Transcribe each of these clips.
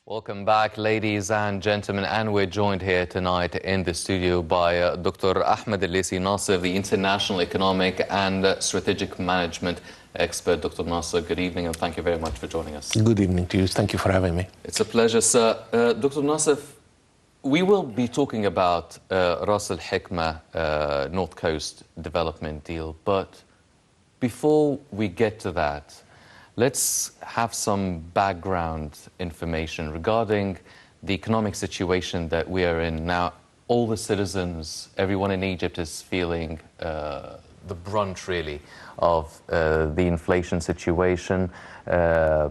Welcome back, ladies and gentlemen, and we're joined here tonight in the studio by Dr. Ahmed ELLEISSY Nasser, the International Economic and Strategic Management expert. Dr. Nasser, good evening, and thank you very much for joining us. Good evening to you. Thank you for having me. It's a pleasure, sir. Dr. Nasser, we will be talking about Rass El Hekma North Coast Development Deal, but before we get to that, let's have some background information regarding the economic situation that we are in now. All the citizens, everyone in Egypt is feeling the brunt, really, of the inflation situation, the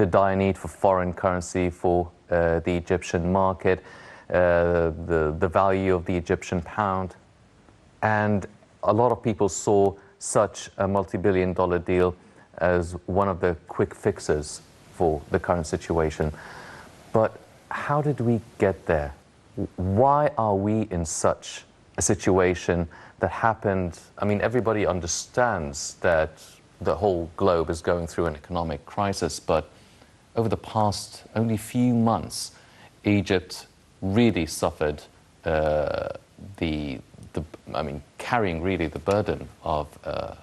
dire need for foreign currency for the Egyptian market, the value of the Egyptian pound. And a lot of people saw such a multi-billion-dollar deal as one of the quick fixes for the current situation. But how did we get there? Why are we in such a situation that happened? I mean, everybody understands that the whole globe is going through an economic crisis, but over the past only few months, Egypt really suffered carrying really the burden of a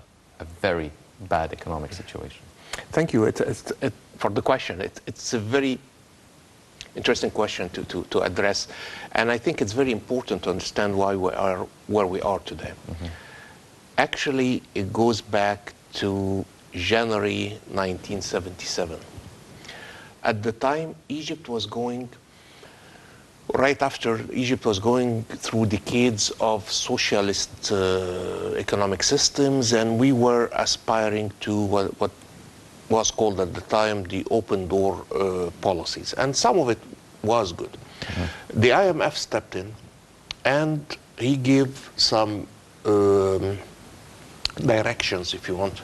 very bad economic situation. Thank you for the question. It's a very interesting question to address, and I think it's very important to understand why we are where we are today. Mm-hmm. Actually, it goes back to January 1977. At the time, Egypt was going through decades of socialist economic systems, and we were aspiring to what was called at the time the open door policies, and some of it was good. Mm-hmm. The IMF stepped in and he gave some directions, if you want,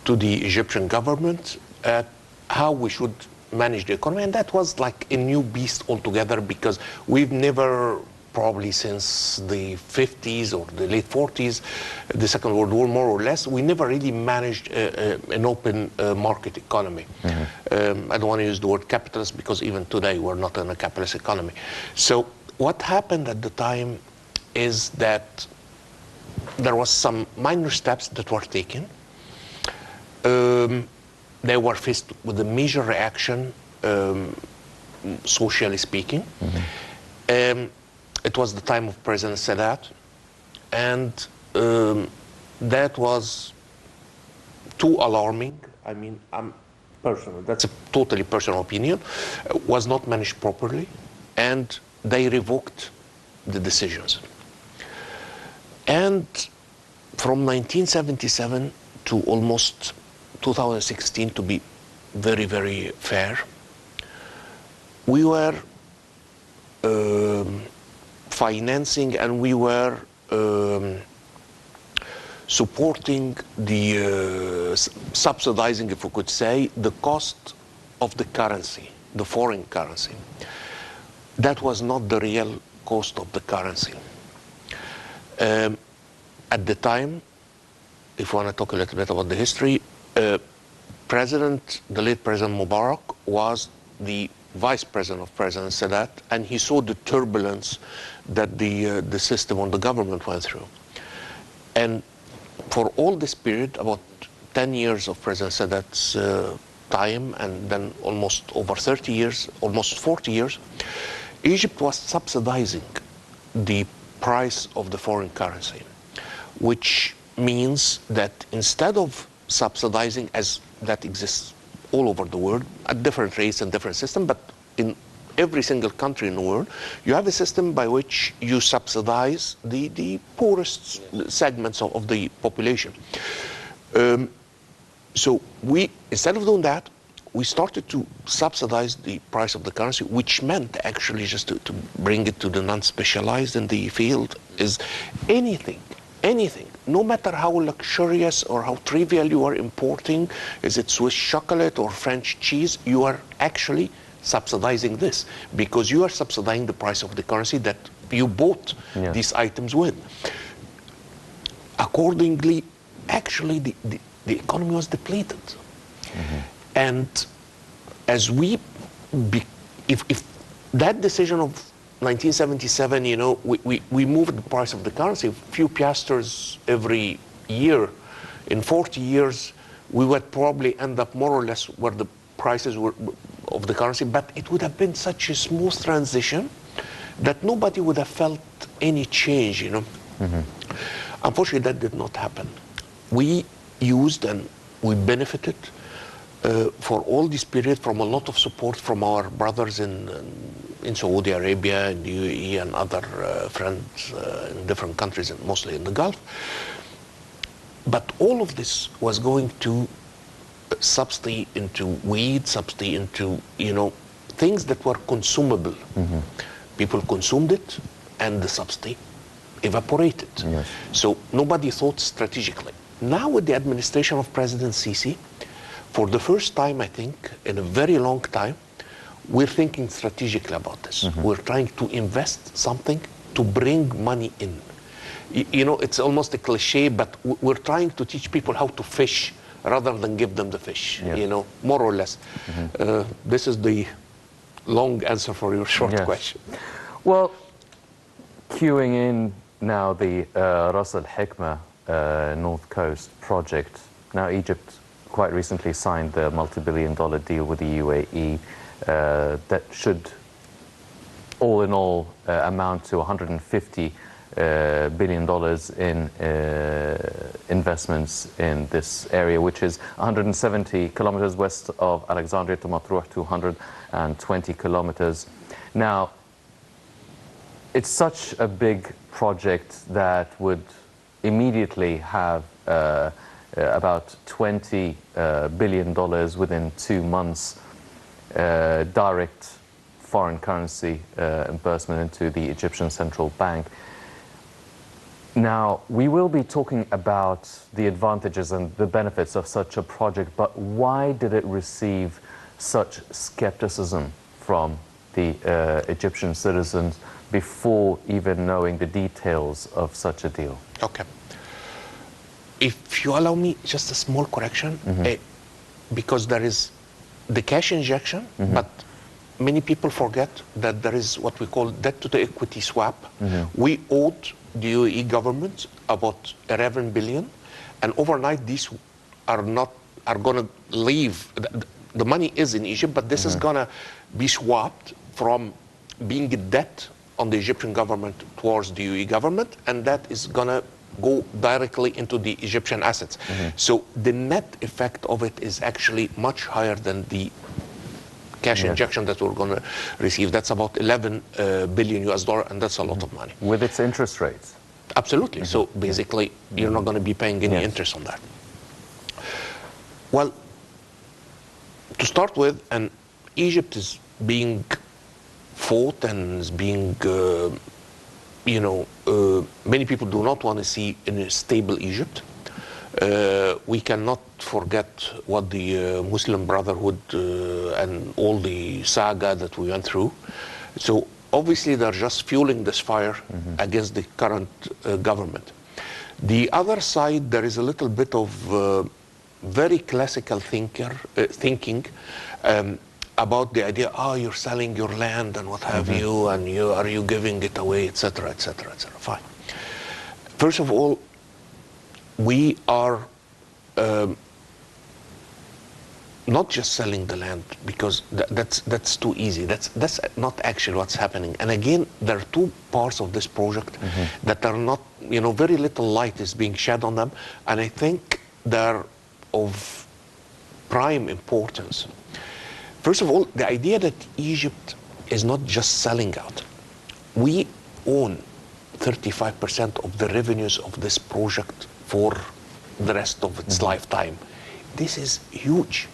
to the Egyptian government at how we should manage the economy, and that was like a new beast altogether, because we've never, probably since the 50s or the late 40s, the Second World War more or less, we never really managed an open market economy. Mm-hmm. I don't want to use the word capitalist, because even today we're not in a capitalist economy. So what happened at the time is that there was some minor steps that were taken. They were faced with a major reaction, socially speaking. Mm-hmm. It was the time of President Sadat, and that was too alarming. I mean, that's a totally personal opinion. Was not managed properly, and they revoked the decisions. And from 1977 to almost 2016, to be very, very fair, we were financing and we were supporting the subsidizing, if we could say, the cost of the currency, the foreign currency. That was not the real cost of the currency. At the time, if you want to talk a little bit about the history, the late President Mubarak was the vice president of President Sadat, and he saw the turbulence that the system and the government went through. And for all this period, about 10 years of President Sadat's time, and then almost over 30 years, almost 40 years, Egypt was subsidizing the price of the foreign currency, which means that instead of subsidizing, as that exists all over the world at different rates and different systems, but in every single country in the world, you have a system by which you subsidize the poorest segments of the population. So we, instead of doing that, we started to subsidize the price of the currency, which meant actually, just to bring it to the non-specialized in the field, is anything, no matter how luxurious or how trivial you are importing, is it Swiss chocolate or French cheese, you are actually subsidizing this, because you are subsidizing the price of the currency that you bought these items with. Accordingly, actually, the economy was depleted. Mm-hmm. And as we if that decision of 1977, you know, we moved the price of the currency a few piastres every year. In 40 years, we would probably end up more or less where the prices were of the currency, but it would have been such a smooth transition that nobody would have felt any change, you know. Unfortunately, that did not happen. We used and we benefited for all this period from a lot of support from our brothers in Saudi Arabia, in the UAE, and other friends in different countries, and mostly in the Gulf. But all of this was going to subsidy into weed, subsidy into, you know, things that were consumable. People consumed it, and the subsidy evaporated. Yes. So nobody thought strategically. Now with the administration of President Sisi, for the first time, I think, in a very long time, we're thinking strategically about this. We're trying to invest something to bring money in. You know, it's almost a cliche, but we're trying to teach people how to fish rather than give them the fish, Yes. you know, more or less. This is the long answer for your short Yes. question. Well, queuing in now the Rass El Hekma North Coast project. Now Egypt quite recently signed the multi-billion-dollar deal with the UAE that should, all in all, amount to $150 billion in investments in this area, which is 170 kilometers west of Alexandria to Matruh, 220 kilometers. Now, it's such a big project that would immediately have about $20 billion within 2 months direct foreign currency investment into the Egyptian Central Bank. Now, we will be talking about the advantages and the benefits of such a project, but why did it receive such skepticism from the Egyptian citizens before even knowing the details of such a deal? Okay. If you allow me just a small correction, because there is the cash injection, but many people forget that there is what we call debt to the equity swap. We owed the UAE government about 11 billion, and overnight these are going to leave. The money is in Egypt, but this is going to be swapped from being a debt on the Egyptian government towards the UAE government, and that is going to go directly into the Egyptian assets. So the net effect of it is actually much higher than the cash injection that we're going to receive. That's about 11 billion US dollar, and that's a lot of money. With its interest rates? Absolutely. So basically, you're not going to be paying any interest on that. Well, to start with, and Egypt is being fought and is being, you know, many people do not want to see in a stable Egypt. We cannot forget what the Muslim Brotherhood and all the saga that we went through. So obviously they're just fueling this fire against the current government. The other side, there is a little bit of very classical thinking about the idea, you're selling your land and what have you, and are you giving it away, etc., etc., etc. Fine. First of all, we are not just selling the land, because that's too easy. That's not actually what's happening. And again, there are two parts of this project that are not, you know, very little light is being shed on them, and I think they're of prime importance. First of all, the idea that Egypt is not just selling out. We own 35% of the revenues of this project for the rest of its lifetime. This is huge.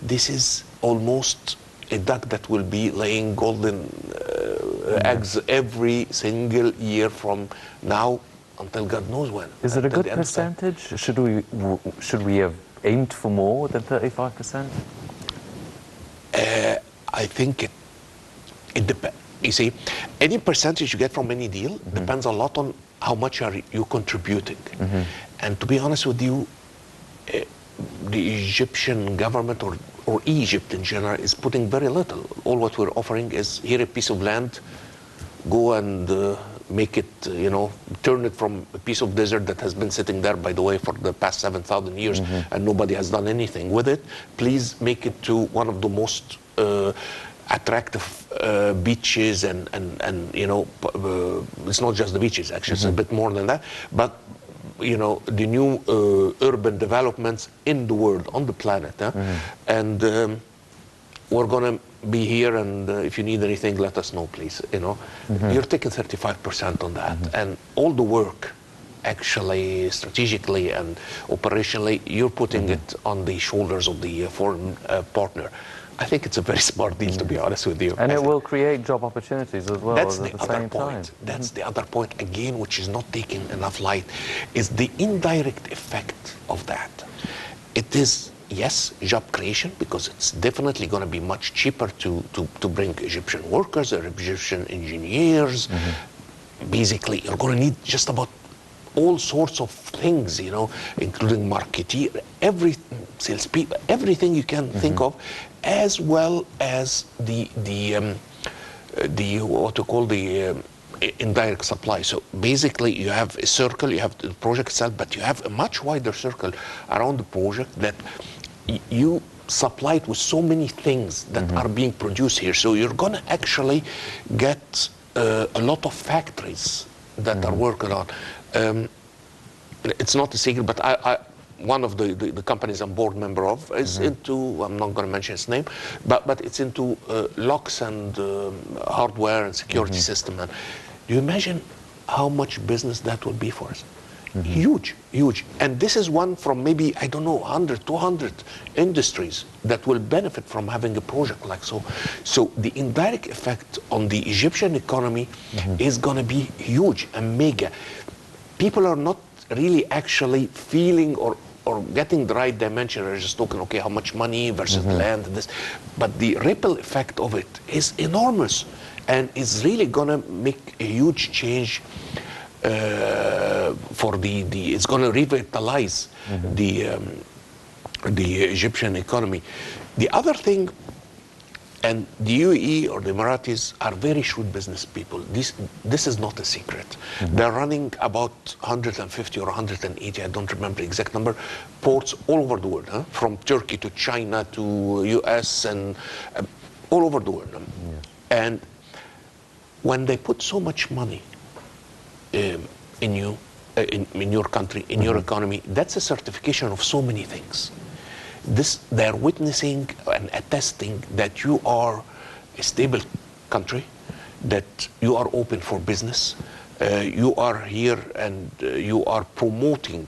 This is almost a duck that will be laying golden eggs every single year from now until God knows when. Is it a good percentage? Should we have aimed for more than 35%? I think it depends. You see, any percentage you get from any deal depends a lot on how much are you contributing. And to be honest with you, the Egyptian government or or Egypt in general, is putting very little. All what we're offering is here a piece of land, go and make it, turn it from a piece of desert that has been sitting there, by the way, for the past 7,000 years, and nobody has done anything with it. Please make it to one of the most attractive beaches, and it's not just the beaches, actually, it's a bit more than that. But the new urban developments in the world, on the planet, and we're going to be here, and if you need anything, let us know, please. You're taking 35% on that, and all the work, actually, strategically and operationally, you're putting it on the shoulders of the foreign partner. I think it's a very smart deal, to be honest with you. And it will create job opportunities as well. That's the other point. That's the other point, again, which is not taken enough light, is the indirect effect of that. It is, yes, job creation, because it's definitely going to be much cheaper to bring Egyptian workers or Egyptian engineers. Basically, you're going to need just about all sorts of things, including marketeer, every salespeople, everything you can think of, as well as the what you call the indirect supply. So basically, you have a circle, you have the project itself, but you have a much wider circle around the project that you supply it with so many things that are being produced here. So you're going to actually get a lot of factories that are working on. It's not a secret, but one of the companies I'm board member of is into, I'm not going to mention its name, but it's into locks and hardware and security system. And do you imagine how much business that will be for us? Huge, huge. And this is one from maybe, I don't know, 100, 200 industries that will benefit from having a project like so. So the indirect effect on the Egyptian economy is going to be huge and mega. People are not really actually feeling or getting the right dimension. They're just talking, okay, how much money versus land and this. But the ripple effect of it is enormous and is really going to make a huge change for it's going to revitalize the Egyptian economy. The other thing, and the UAE or the Emiratis are very shrewd business people. This is not a secret. They're running about 150 or 180, I don't remember the exact number, ports all over the world, from Turkey to China to US and all over the world. And when they put so much money in your country, in your economy, that's a certification of so many things. They're witnessing and attesting that you are a stable country, that you are open for business, you are here and you are promoting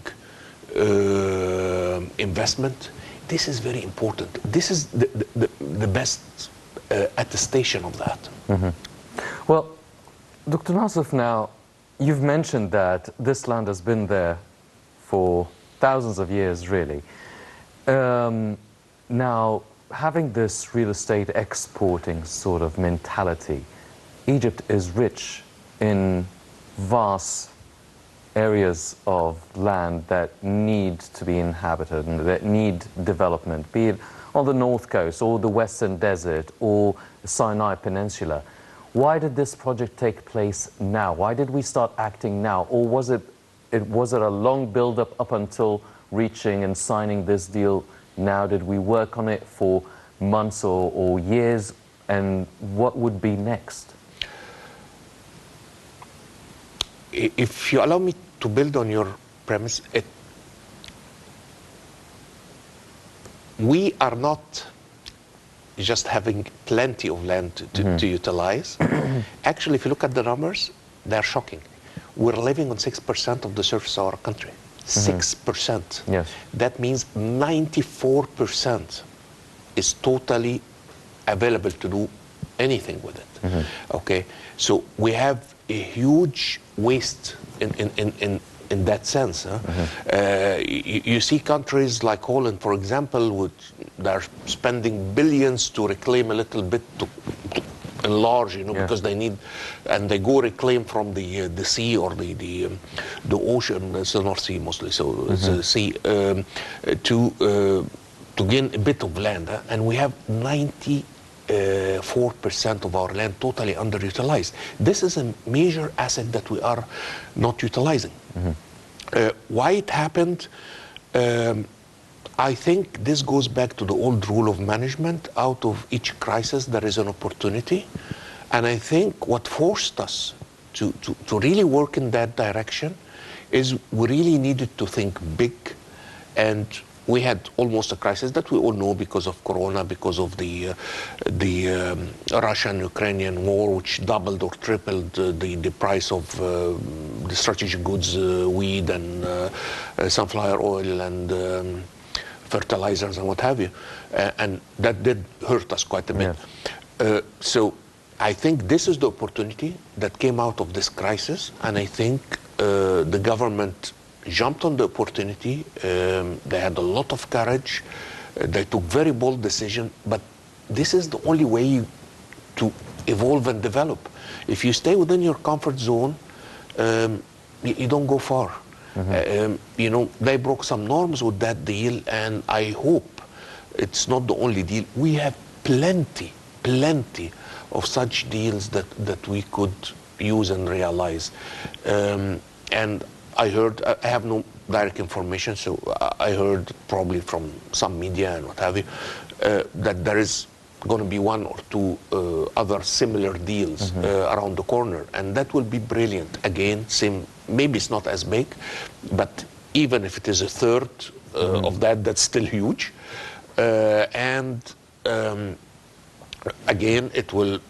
investment. This is very important. This is the best attestation of that. Well, Dr. Nassef, now, you've mentioned that this land has been there for thousands of years, really. Now, having this real estate exporting sort of mentality, Egypt is rich in vast areas of land that need to be inhabited and that need development, be it on the north coast or the western desert or Sinai Peninsula. Why did this project take place now? Why did we start acting now? Or was it a long build-up up until reaching and signing this deal now? Did we work on it for months or years? And what would be next? If you allow me to build on your premise, we are not just having plenty of land to utilize. Actually, if you look at the numbers, they're shocking. We're living on 6% of the surface of our country. 6%. Yes. That means 94% is totally available to do anything with it. Okay, so we have a huge waste in that sense. You see countries like Holland, for example, they're spending billions to reclaim a little bit to enlarge, because they need, and they go reclaim from the sea or the ocean. It's the North Sea mostly, so it's a sea, to to gain a bit of land, and we have 94% of our land totally underutilized. This is a major asset that we are not utilizing. Why it happened? I think this goes back to the old rule of management. Out of each crisis, there is an opportunity. And I think what forced us to really work in that direction is we really needed to think big. And we had almost a crisis that we all know because of Corona, because of the Russian-Ukrainian war, which doubled or tripled the price of the strategic goods, wheat and sunflower oil and fertilizers and what have you. And that did hurt us quite a bit. Yes. So I think this is the opportunity that came out of this crisis, and I think the government jumped on the opportunity. They had a lot of courage. They took very bold decisions, but this is the only way to evolve and develop. If you stay within your comfort zone, you don't go far. You know, they broke some norms with that deal, and I hope it's not the only deal. We have plenty of such deals that we could use and realize. And I heard, I have no direct information, so I heard probably from some media and what have you, that there is going to be one or two other similar deals around the corner, and that will be brilliant. Again, same, maybe it's not as big, but even if it is a third of that, that's still huge. And again, it will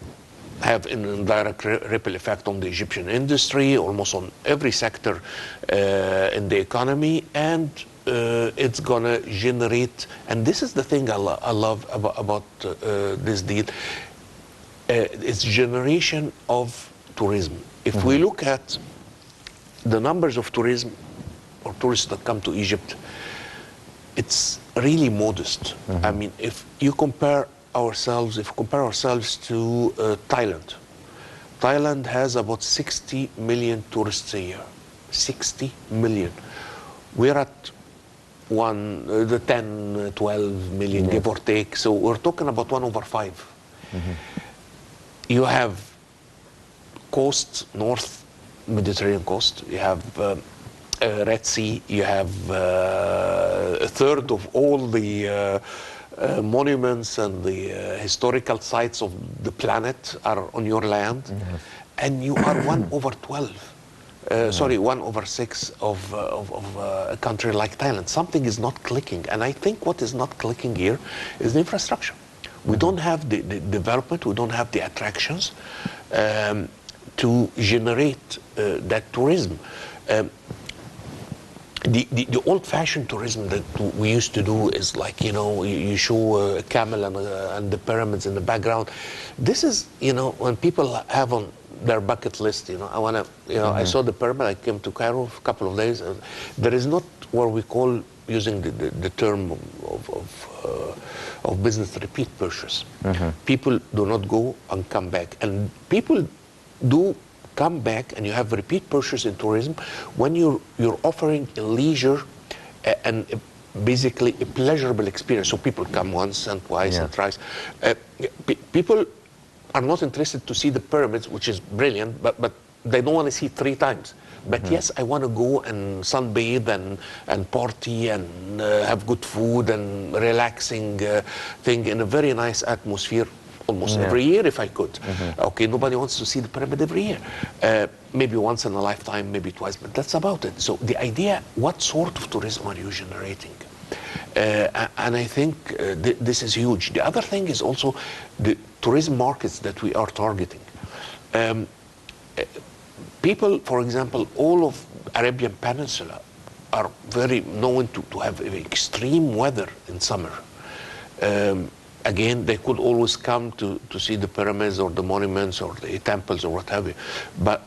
have an indirect ripple effect on the Egyptian industry, almost on every sector in the economy, and it's going to generate, and this is the thing I love about this deal, it's generation of tourism. If we look at the numbers of tourism or tourists that come to Egypt, it's really modest. I mean, if you compare ourselves to Thailand. Thailand has about 60 million tourists a year. 60 million. We're at 10, 12 million, give or take. So we're talking about 1/5. You have coast, North Mediterranean coast. You have Red Sea. You have a third of all the monuments and the historical sites of the planet are on your land, and you are 1/12. 1/6 of a country like Thailand. Something is not clicking, and I think what is not clicking here is the infrastructure. We don't have the development, we don't have the attractions to generate that tourism. The old-fashioned tourism that we used to do is like, you know, you show a camel and the pyramids in the background. This is, you know, when people have on their bucket list, you know, I want to, you know, I saw the pyramid, I came to Cairo for a couple of days, and there is not what we call, using the term of business, repeat purchase. People do not go and come back, and people do come back, and you have repeat purchase in tourism when you're offering a leisure and basically a pleasurable experience. So people come once and twice and thrice. People are not interested to see the pyramids, which is brilliant, but they don't want to see it 3 times. But yes, I want to go and sunbathe and party and have good food and relaxing thing in a very nice atmosphere. Almost every year if I could. Okay, nobody wants to see the pyramid every year. Maybe once in a lifetime, maybe twice, but that's about it. So the idea, what sort of tourism are you generating? And I think this is huge. The other thing is also the tourism markets that we are targeting. People, for example, all of Arabian Peninsula are very known to have extreme weather in summer. Again, they could always come to see the pyramids or the monuments or the temples or what have you. But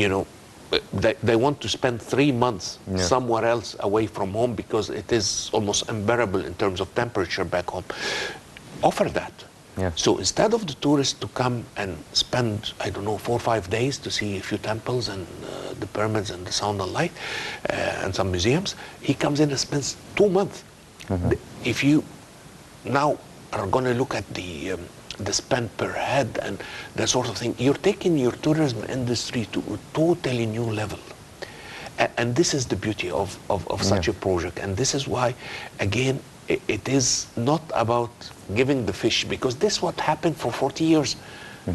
you know, they want to spend 3 months somewhere else away from home because it is almost unbearable in terms of temperature back home. Offer that. So instead of the tourist to come and spend, I don't know, 4 or 5 days to see a few temples and the pyramids and the sound and light and some museums, he comes in and spends 2 months. if you now are going to look at the spend per head and that sort of thing, you're taking your tourism industry to a totally new level. And this is the beauty of such a project. And this is why, again, it is not about giving the fish, because this is what happened for 40 years.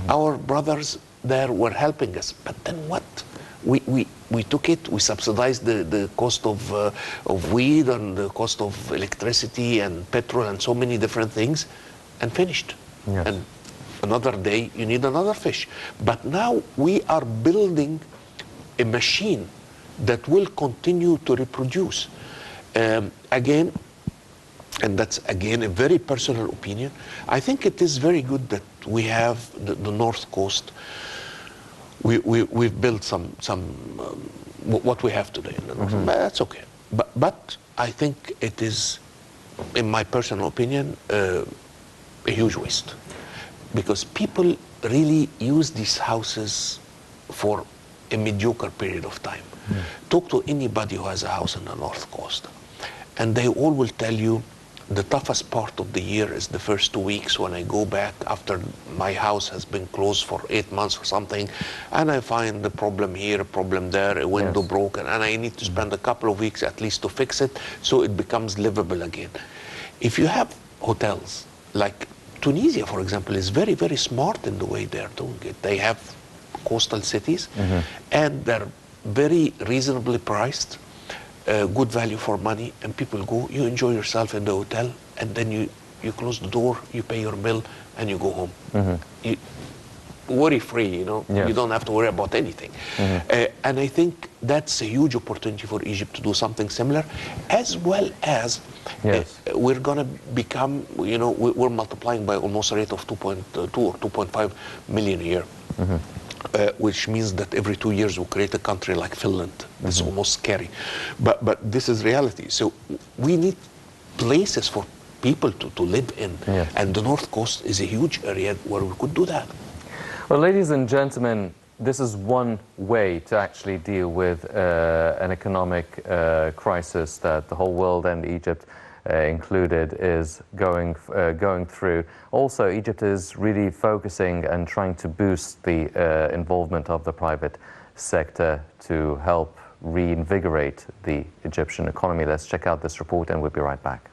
Our brothers there were helping us. But then what? We took it, we subsidized the cost of weed and the cost of electricity and petrol and so many different things, and finished. Yes. And another day you need another fish. But now we are building a machine that will continue to reproduce. Again, and that's again a very personal opinion, I think it is very good that we have the North Coast. We've built some what we have today in the North. That's okay. But I think it is, in my personal opinion, a huge waste, because people really use these houses for a mediocre period of time. Talk to anybody who has a house in the North Coast, and they all will tell you the toughest part of the year is the first 2 weeks when I go back after my house has been closed for 8 months or something, and I find a problem here, a problem there, a window broken, and I need to spend a couple of weeks at least to fix it so it becomes livable again. If you have hotels like Tunisia, for example, is very, very smart in the way they're doing it. They have coastal cities, and they're very reasonably priced, good value for money, and people go, you enjoy yourself in the hotel, and then you close the door, you pay your bill, and you go home. You, worry-free, you know, you don't have to worry about anything. And I think that's a huge opportunity for Egypt to do something similar, as well as we're going to become, you know, we're multiplying by almost a rate of 2.2 or 2.5 million a year. Which means that every 2 years we create a country like Finland. It's almost scary, but this is reality. So we need places for people to live in, and the North Coast is a huge area where we could do that. Well, ladies and gentlemen, this is one way to actually deal with an economic crisis that the whole world and Egypt included is going through. Also, Egypt is really focusing and trying to boost the involvement of the private sector to help reinvigorate the Egyptian economy. Let's check out this report and we'll be right back.